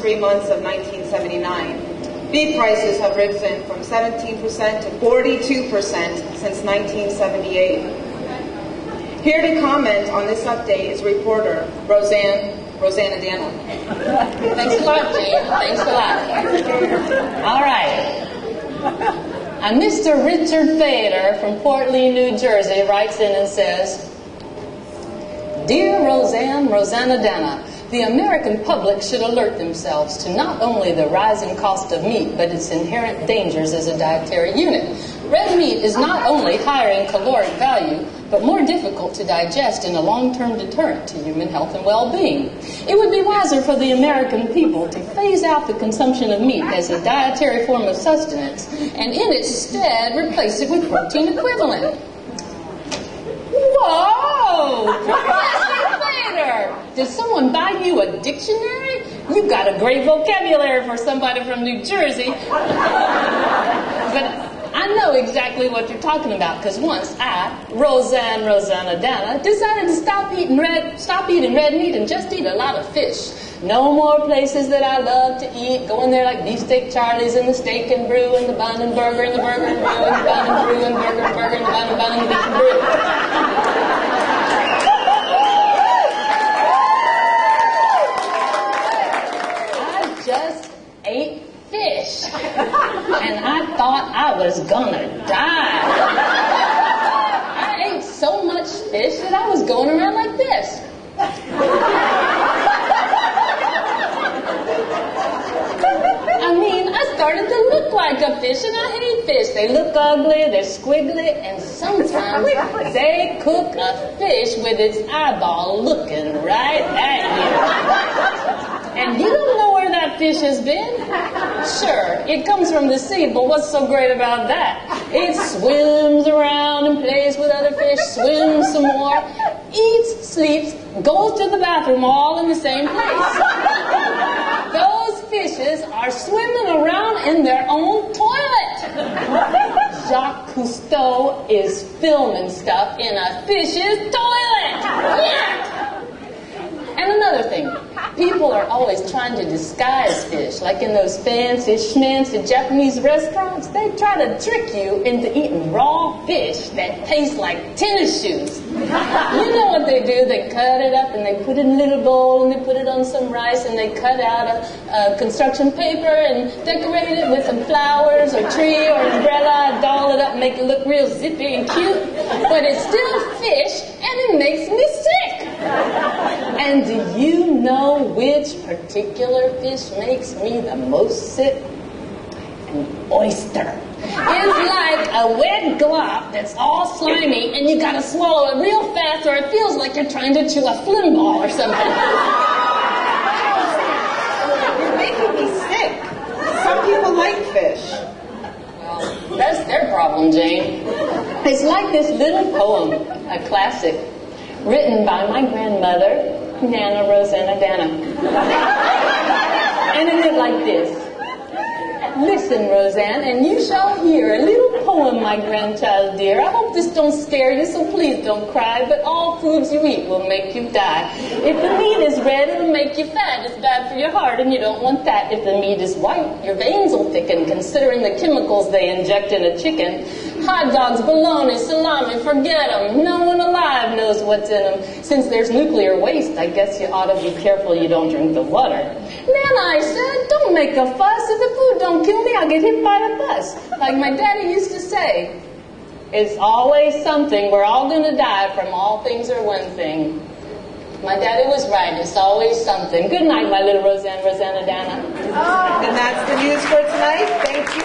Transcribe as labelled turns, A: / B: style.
A: 3 months of 1979. Beef prices have risen from 17% to 42% since 1978. Here to comment on this update is reporter rosannadanna.
B: Thanks a lot, Jane. Thanks a lot. All right. Mr. Richard Fader from Port Lee, New Jersey writes in and says, Dear Rosannadanna, the American public should alert themselves to not only the rising cost of meat, but its inherent dangers as a dietary unit. Red meat is not only higher in caloric value, but more difficult to digest and a long-term deterrent to human health and well-being. It would be wiser for the American people to phase out the consumption of meat as a dietary form of sustenance, and in its stead replace it with protein equivalent. Whoa! Professor Fader! Did someone buy you a dictionary? You've got a great vocabulary for somebody from New Jersey. But I know exactly what you're talking about, because once I, Rosannadanna, decided to stop eating red meat and just eat a lot of fish. No more places that I love to eat, going there like Beefsteak Charlie's and the Steak and Brew and the Bun and Burger and the Burger and Brew and the Bun and Brew and Burger and Burger and the Bun and Bun and Beef and Brew. I just ate fish, and I thought I was gonna die. I ate so much fish that I was going around like this. I mean, I started to look like a fish, and I hate fish. They look ugly, they're squiggly, and sometimes they cook a fish with its eyeball looking right at you. And you don't know where that fish has been? Sure, it comes from the sea, but what's so great about that? It swims around and plays with other fish, swims some more, eats, sleeps, goes to the bathroom, all in the same place. Those fishes are swimming around in their own toilet. Jacques Cousteau is filming stuff in a fish's toilet. Yeah. And another thing, people are always trying to disguise fish, like in those fancy schmancy Japanese restaurants. They try to trick you into eating raw fish that taste like tennis shoes. You know what they do? They cut it up and they put it in a little bowl and they put it on some rice and they cut out a construction paper and decorate it with some flowers or tree or umbrella, doll it up and make it look real zippy and cute. But it's still fish and it makes me sick. And do you know which particular fish makes me the most sick? An oyster. It's like a wet glop that's all slimy and you gotta swallow it real fast or it feels like you're trying to chew a flim ball or something.
A: You're making me sick. Some people like fish.
B: Well, that's their problem, Jane. It's like this little poem, a classic, written by my grandmother, Nana Rosannadanna. And it went like this. Listen, Rosanne, and you shall hear a little poem, my grandchild dear. I hope this don't scare you, so please don't cry, but all foods you eat will make you die. If the meat is red, it'll make you fat. It's bad for your heart, and you don't want that. If the meat is white, your veins will thicken, considering the chemicals they inject in a chicken. Hot dogs, bologna, salami, forget them. No one alive knows what's in them. Since there's nuclear waste, I guess you ought to be careful you don't drink the water. Nana, I said, don't make a fuss. If the food don't kill me, I'll get hit by a bus. Like my daddy used to say, it's always something. We're all going to die from all things or one thing. My daddy was right. It's always something. Good night, my little Rosannadanna.
A: And that's the news for tonight. Thank you.